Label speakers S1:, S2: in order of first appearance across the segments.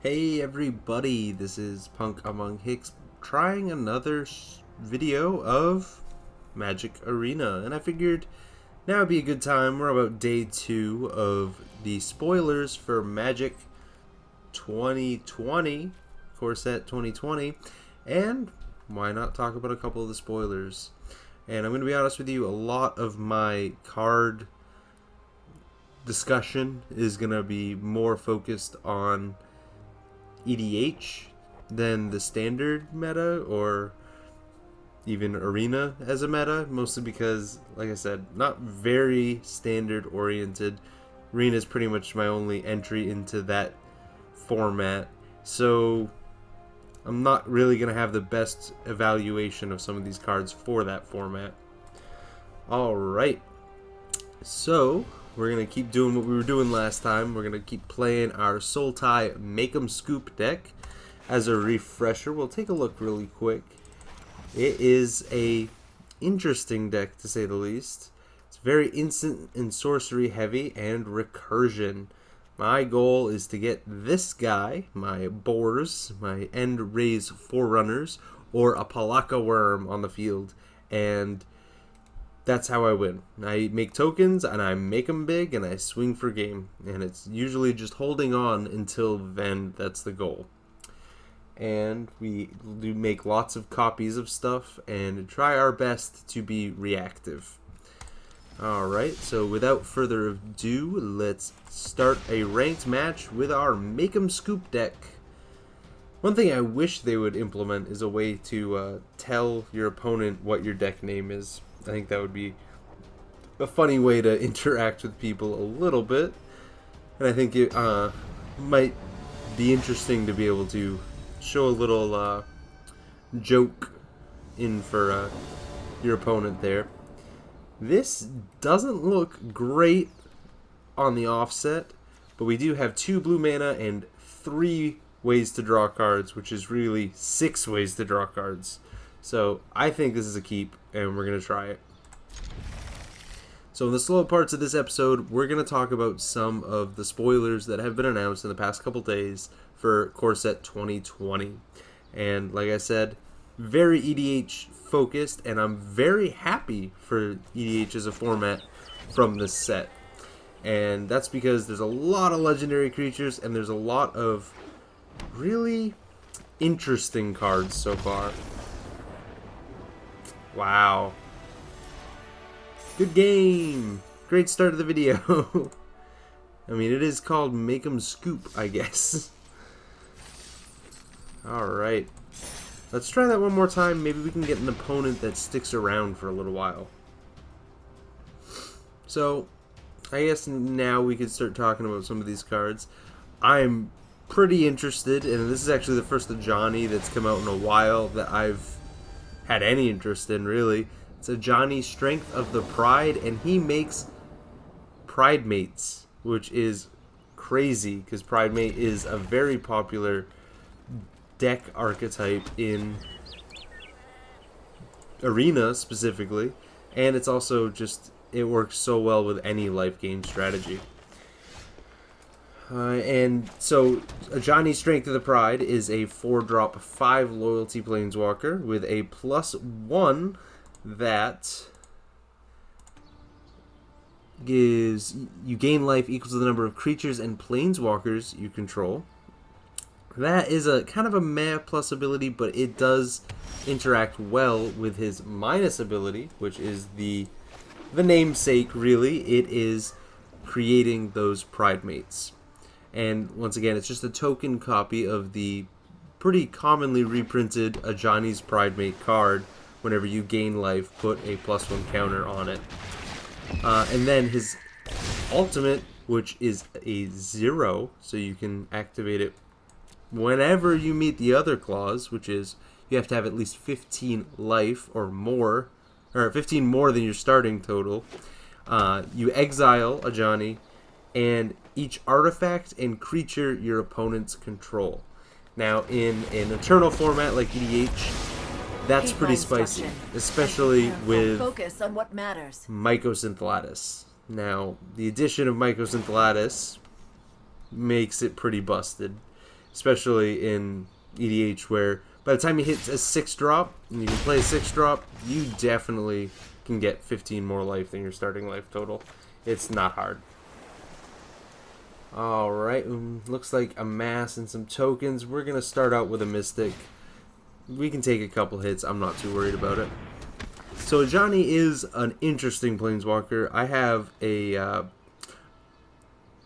S1: Hey everybody, this is PunkAmongHicks trying another video of Magic Arena, and I figured now would be a good time. We're about day 2 of the spoilers for Magic 2020, Core Set 2020, and why not talk about a couple of the spoilers. And I'm going to be honest with you, a lot of my card discussion is going to be more focused on EDH than the standard meta or even arena as a meta, mostly because, like I said, not very standard oriented. Arena is pretty much my only entry into that format, so I'm not really going to have the best evaluation of some of these cards for that format. Alright, so we're going to keep doing what we were doing last time. We're going to keep playing our Sultai Make 'em Scoop deck. As a refresher, we'll take a look really quick. It is a interesting deck, to say the least. It's very instant and sorcery heavy and recursion. My goal is to get this guy, my Boars, my End Raise Forerunners, or a Palaka Worm on the field, and that's how I win. I make tokens, and I make them big, and I swing for game. And it's usually just holding on until then. That's the goal. And we do make lots of copies of stuff, and try our best to be reactive. Alright, so without further ado, let's start a ranked match with our Make 'em Scoop deck. One thing I wish they would implement is a way to tell your opponent what your deck name is. I think that would be a funny way to interact with people a little bit. And I think it might be interesting to be able to show a little joke in for your opponent there. This doesn't look great on the offset, but we do have 2 blue mana and 3 ways to draw cards, which is really 6 ways to draw cards. So I think this is a keep, and we're going to try it. So in the slow parts of this episode, we're going to talk about some of the spoilers that have been announced in the past couple days for Core Set 2020. And like I said, very EDH focused, and I'm very happy for EDH as a format from this set. And that's because there's a lot of legendary creatures, and there's a lot of really interesting cards so far. Wow. Good game. Great start of the video. I mean, it is called Make 'em Scoop, I guess. Alright. Let's try that one more time. Maybe we can get an opponent that sticks around for a little while. So, I guess now we could start talking about some of these cards. I'm pretty interested, and this is actually the first Ajani that's come out in a while that I've had any interest in, really. It's Ajani Strength of the Pride, and he makes Pride Mates, which is crazy because Pride Mate is a very popular deck archetype in Arena specifically, and it's also just, it works so well with any life gain strategy. And so, Ajani Strength of the Pride is a 4-drop 5 loyalty planeswalker with a +1 that gives you gain life equal to the number of creatures and planeswalkers you control. That is a kind of a meh plus ability, but it does interact well with his minus ability, which is the namesake, really. It is creating those Pride Mates. And once again, it's just a token copy of the pretty commonly reprinted Ajani's Pride Mate card. Whenever you gain life, put a +1 counter on it. And then his ultimate, which is a 0, so you can activate it whenever you meet the other clause, which is you have to have at least 15 life or more, or 15 more than your starting total. You exile Ajani, and each artifact and creature your opponents control. Now, in an Eternal format like EDH, that's pretty spicy, especially with
S2: focus on what matters.
S1: Mycosynth Lattice. Now, the addition of Mycosynth Lattice makes it pretty busted. especially in EDH, where by the time you hit a 6-drop and you can play a 6-drop, you definitely can get 15 more life than your starting life total. It's not hard. Alright, looks like a mass and some tokens. We're going to start out with a Mystic. We can take a couple hits. I'm not too worried about it. So Ajani is an interesting Planeswalker. I have a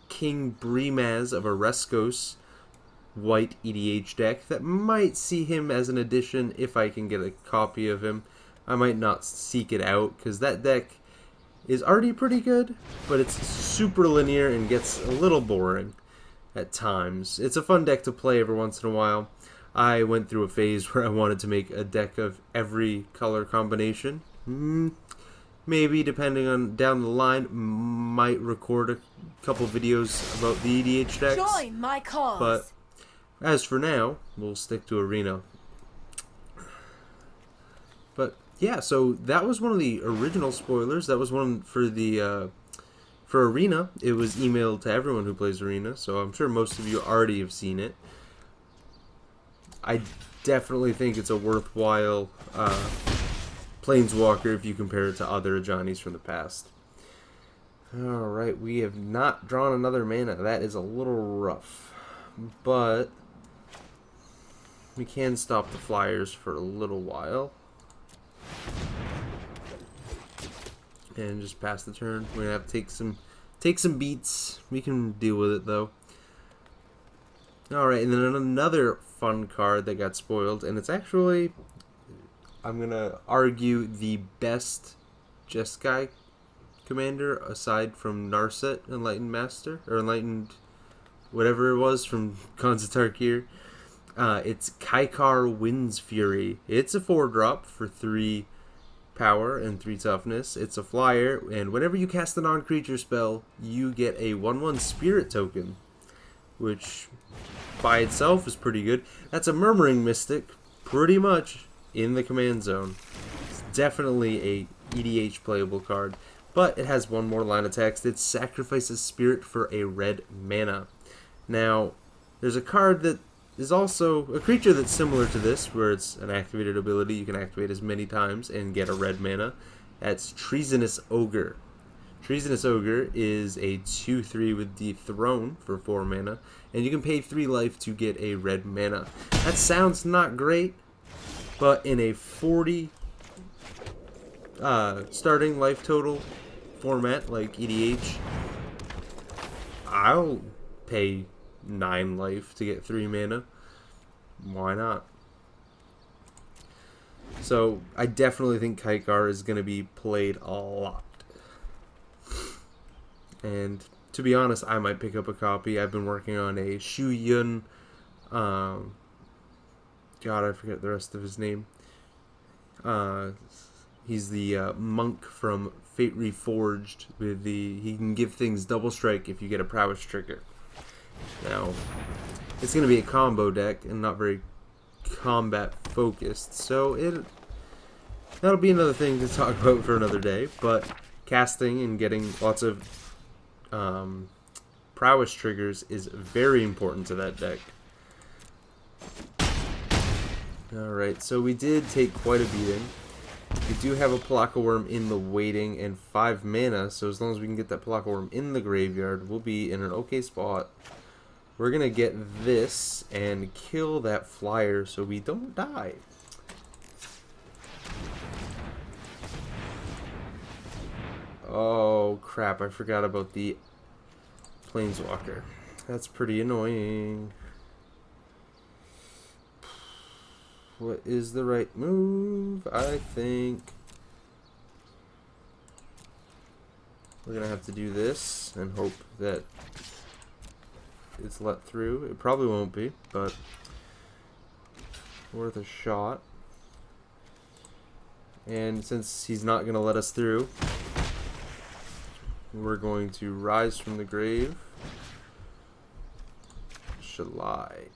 S1: King Brimaz of Areskos white EDH deck that might see him as an addition if I can get a copy of him. I might not seek it out because that deck is already pretty good, but it's super linear and gets a little boring at times. It's a fun deck to play every once in a while. I went through a phase where I wanted to make a deck of every color combination. Maybe, depending on down the line, might record a couple videos about the EDH decks.
S2: Join my cause.
S1: But as for now, we'll stick to Arena. But yeah, so that was one of the original spoilers. That was one for the for Arena. It was emailed to everyone who plays Arena, so I'm sure most of you already have seen it. I definitely think it's a worthwhile Planeswalker if you compare it to other Ajanis from the past. Alright, we have not drawn another mana. That is a little rough. But we can stop the flyers for a little while. And just pass the turn. We're gonna have to take some beats. We can deal with it though. Alright, and then another fun card that got spoiled, and it's actually, I'm gonna argue, the best Jeskai commander aside from Narset, Enlightened Master, or Enlightened whatever it was from Khans of Tarkir. It's Kaikar Wind's Fury. It's a 4-drop for 3 power and 3 toughness. It's a flyer, and whenever you cast a non-creature spell, you get a 1/1 spirit token, which by itself is pretty good. That's a Murmuring Mystic, pretty much in the command zone. It's definitely a EDH playable card, but it has one more line of text. It sacrifices spirit for a red mana. Now, there's a card that is also a creature that's similar to this, where it's an activated ability you can activate as many times and get a red mana. That's Treasonous Ogre. Treasonous Ogre is a 2/3 with Dethrone for 4 mana, and you can pay 3 life to get a red mana. That sounds not great, but in a 40 starting life total format like EDH, I'll pay 9 life to get 3 mana. Why not? So I definitely think Kaikar is going to be played a lot. And to be honest, I might pick up a copy. I've been working on a Shu Yun. God, I forget the rest of his name. He's the monk from Fate Reforged. He can give things double strike if you get a prowess trigger. Now, it's going to be a combo deck and not very combat focused, so that'll be another thing to talk about for another day. But casting and getting lots of prowess triggers is very important to that deck. Alright, so we did take quite a beating. We do have a Pelakka Worm in the waiting and 5 mana, so as long as we can get that Pelakka Worm in the graveyard, we'll be in an okay spot. We're going to get this and kill that flyer so we don't die. Oh crap, I forgot about the Planeswalker. That's pretty annoying. What is the right move? I think we're going to have to do this and hope that it's let through. It probably won't be, but worth a shot. And since he's not going to let us through, we're going to rise from the grave. Shalai.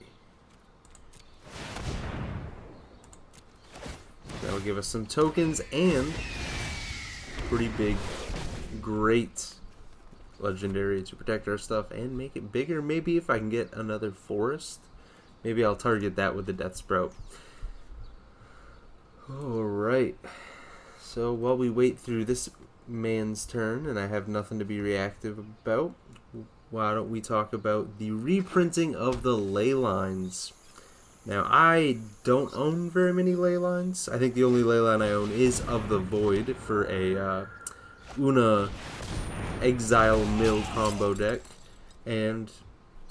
S1: That'll give us some tokens and pretty big, great legendary to protect our stuff and make it bigger. Maybe if I can get another forest, Maybe I'll target that with the Death Sprout. Alright. So while we wait through this man's turn, and I have nothing to be reactive about, why don't we talk about the reprinting of the ley lines. Now, I don't own very many ley lines. I think the only ley line I own is of the Void for a Una Exile Mill combo deck. And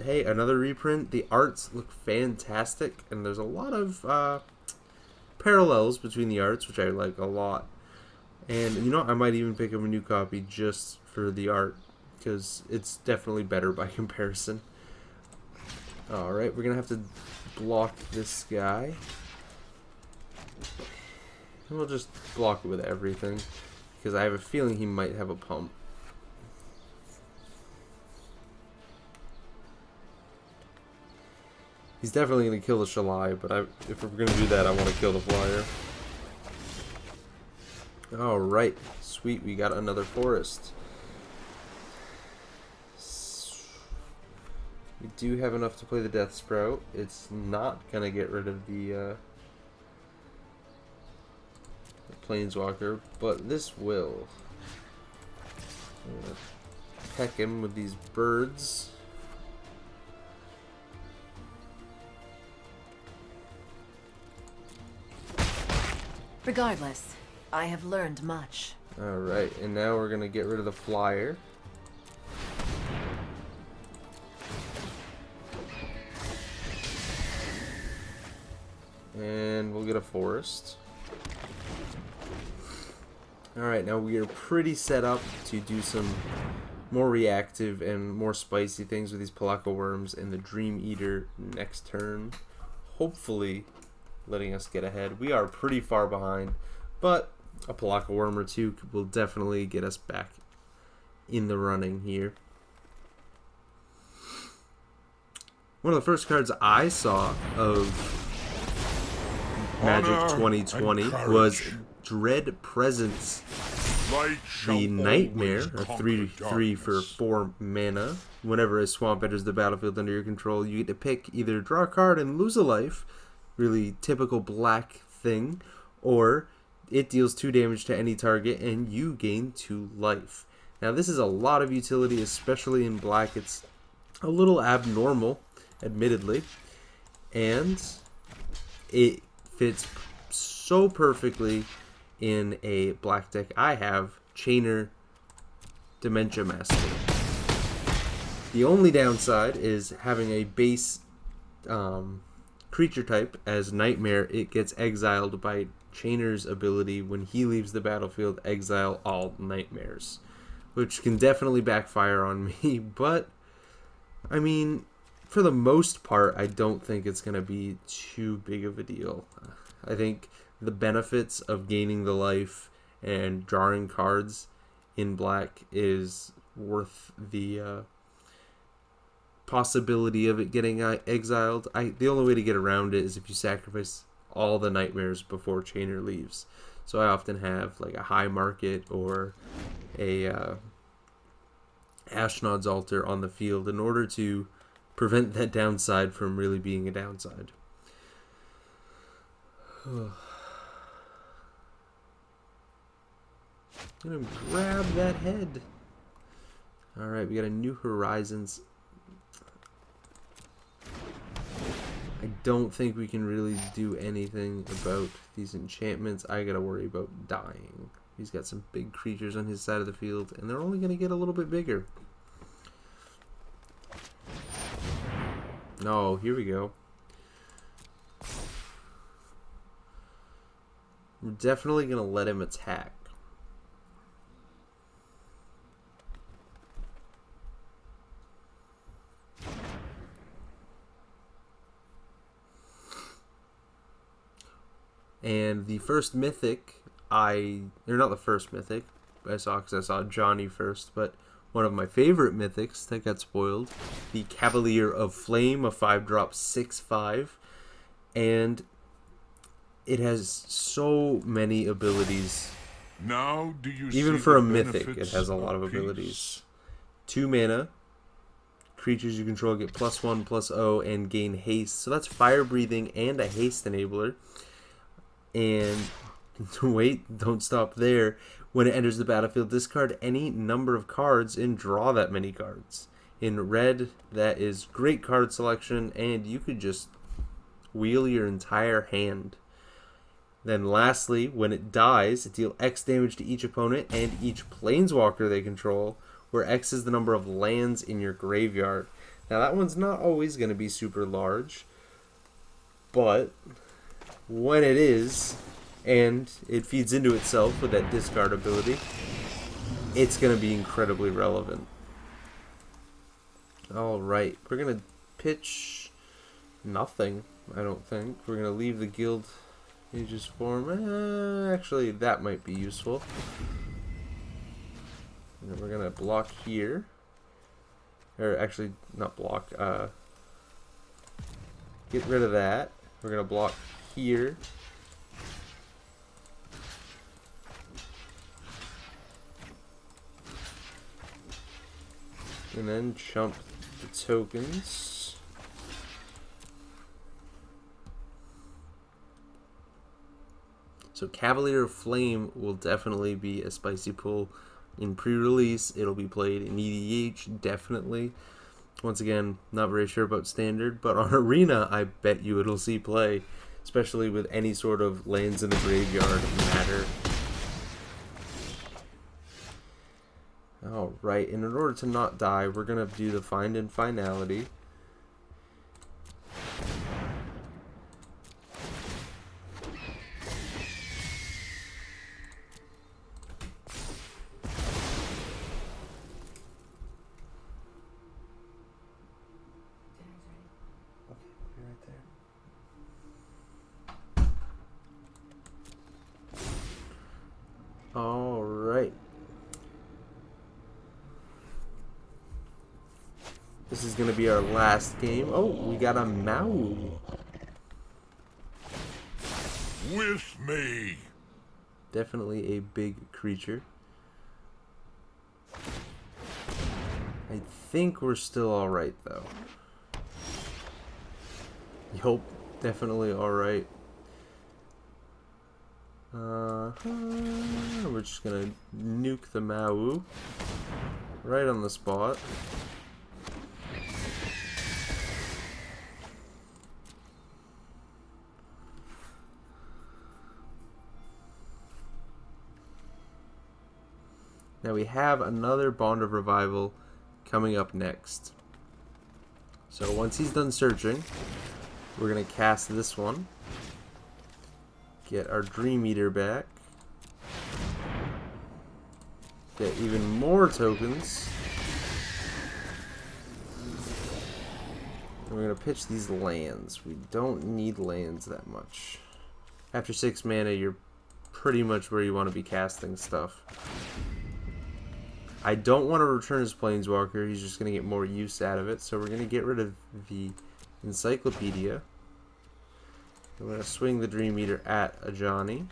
S1: hey, another reprint. The arts look fantastic, and there's a lot of parallels between the arts, which I like a lot. And you know, I might even pick up a new copy just for the art, because it's definitely better by comparison. Alright, we're going to have to block this guy. And we'll just block it with everything, because I have a feeling he might have a pump. He's definitely going to kill the Shalai, but if we're going to do that, I want to kill the flyer. Alright, sweet, we got another forest. We do have enough to play the Death Sprout. It's not going to get rid of the Planeswalker, but this will. Peck him with these birds.
S2: Regardless, I have learned much.
S1: Alright, and now we're going to get rid of the flyer. And we'll get a forest. Alright, now we are pretty set up to do some more reactive and more spicy things with these Pelakka Worms and the Dream Eater next turn. Hopefully letting us get ahead. We are pretty far behind, but a Pelakka Worm or two will definitely get us back in the running here. One of the first cards I saw of Magic 2020 was Dread Presence, the Nightmare, a 3/3 for 4 mana. Whenever a swamp enters the battlefield under your control, you get to pick either draw a card and lose a life, really typical black thing, or it deals 2 damage to any target and you gain 2 life. Now this is a lot of utility, especially in black. It's a little abnormal, admittedly, and it fits so perfectly in a black deck I have, Chainer Dementia Master. The only downside is having a base creature type as Nightmare. It gets exiled by Chainer's ability. When he leaves the battlefield, exile all nightmares, which can definitely backfire on me, but I mean, for the most part, I don't think it's going to be too big of a deal. I think the benefits of gaining the life and drawing cards in black is worth the possibility of it getting exiled. The only way to get around it is if you sacrifice all the nightmares before Chainer leaves. So I often have like a High Market or a Ashnod's Altar on the field in order to prevent that downside from really being a downside. I'm gonna grab that head. Alright, we got a New Horizons. I don't think we can really do anything about these enchantments. I gotta worry about dying. He's got some big creatures on his side of the field, and they're only gonna get a little bit bigger. No, here we go. We're definitely gonna let him attack. And the first mythic or not the first mythic I saw, because I saw Johnny first, but one of my favorite mythics that got spoiled, the Cavalier of Flame, a 5-drop 6/5, and it has so many abilities.
S3: Now do you
S1: Even
S3: see
S1: for
S3: the
S1: a mythic, it
S3: benefits
S1: has a lot of abilities. 2 mana, creatures you control get +1/+0 and gain haste. So that's fire breathing and a haste enabler. And wait, don't stop there. When it enters the battlefield, discard any number of cards and draw that many cards. In red, that is great card selection, and you could just wheel your entire hand. Then lastly, when it dies, deal X damage to each opponent and each planeswalker they control, where X is the number of lands in your graveyard. Now that one's not always going to be super large, but when it is, and it feeds into itself with that discard ability, it's going to be incredibly relevant. Alright, we're going to pitch nothing, I don't think. We're going to leave the guild ages form. Actually, that might be useful. And then we're going to block here. Or actually, not block. Get rid of that. We're going to block here. And then chump the tokens. So Cavalier of Flame will definitely be a spicy pull in pre-release. It'll be played in EDH, definitely. Once again, not very sure about Standard, but on Arena, I bet you it'll see play, especially with any sort of lands in the graveyard matter. Alright, and in order to not die, we're going to do the Find and Finality. Alright. This is going to be our last game. Oh, we got a Mau.
S3: With me.
S1: Definitely a big creature. I think we're still alright, though. Yup, definitely alright. We're just gonna nuke the Mau right on the spot. Now we have another Bond of Revival coming up next. So once he's done searching, we're going to cast this one. Get our Dream Eater back. Get even more tokens. And we're going to pitch these lands. We don't need lands that much. After 6 mana, you're pretty much where you want to be casting stuff. I don't want to return his Planeswalker. He's just going to get more use out of it. So we're going to get rid of the Encyclopedia. We're going to swing the Dream Eater at a Johnny.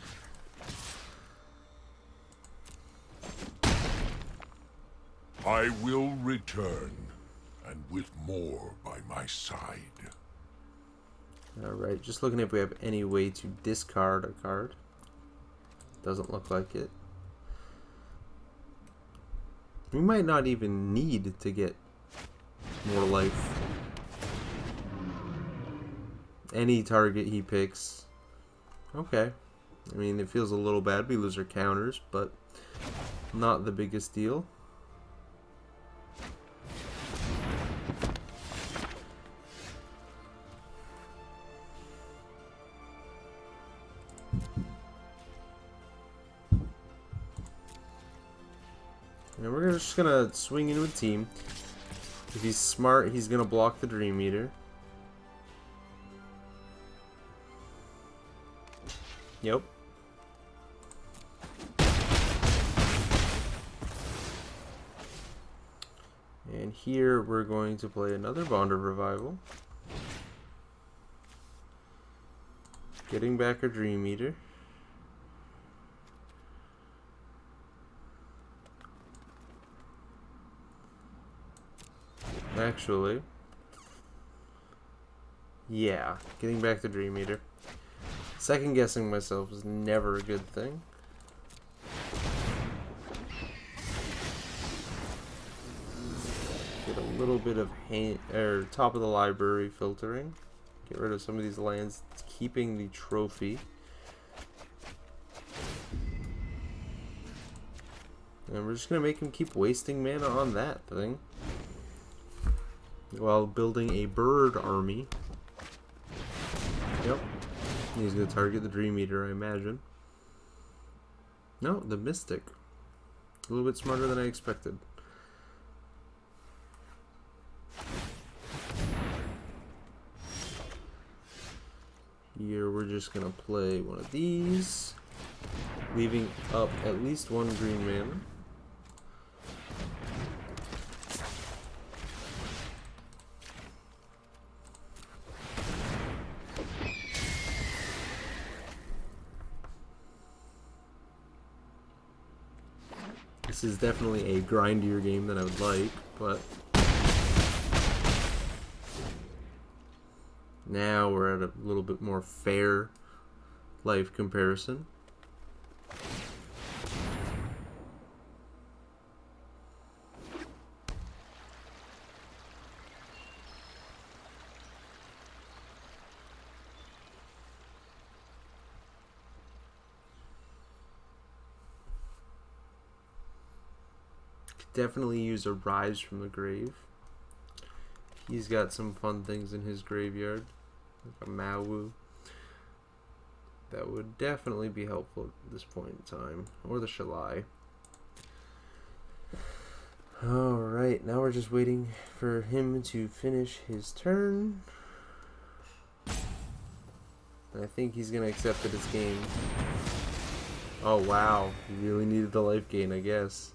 S3: I will return, and with more by my side.
S1: Alright, just looking if we have any way to discard a card. Doesn't look like it. We might not even need to get more life. Any target he picks. Okay. I mean, it feels a little bad. We lose our counters, but not the biggest deal. And we're just gonna swing into a team. If he's smart, he's gonna block the Dream Eater. Yep. And here we're going to play another Bond of Revival. Getting back our Dream Eater. Back actually. Yeah, getting back to Dream Eater. Second guessing myself is never a good thing. Get a little bit of top of the library filtering. Get rid of some of these lands, keeping the trophy. And we're just gonna make him keep wasting mana on that thing while building a bird army. Yep. He's gonna target the Dream Eater, I imagine. No, the Mystic. A little bit smarter than I expected. Here we're just gonna play one of these, leaving up at least one green mana. This is definitely a grindier game than I would like, but now we're at a little bit more fair life comparison. Definitely use a Rise from the Grave. He's got some fun things in his graveyard, like a Mawu. That would definitely be helpful at this point in time. Or the Shalai. Alright, now we're just waiting for him to finish his turn. And I think he's going to accept that it's game. Oh wow, he really needed the life gain, I guess.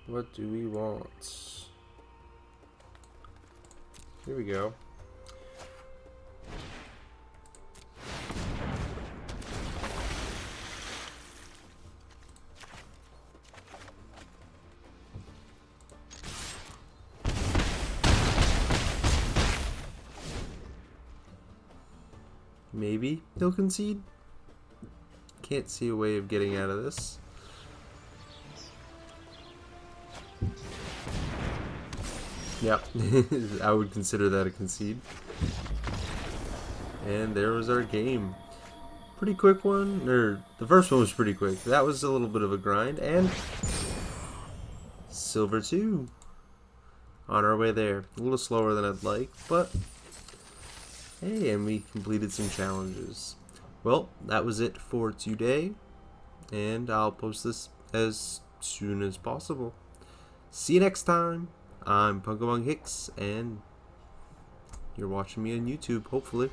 S1: What do we want? Here we go. Maybe he'll concede. Can't see a way of getting out of this. Yep, I would consider that a concede. And there was our game. Pretty quick one, or the first one was pretty quick. That was a little bit of a grind, and Silver 2. On our way there. A little slower than I'd like, but hey, and we completed some challenges. Well, that was it for today, and I'll post this as soon as possible. See you next time. I'm PunkAmongHicks, and you're watching me on YouTube, hopefully.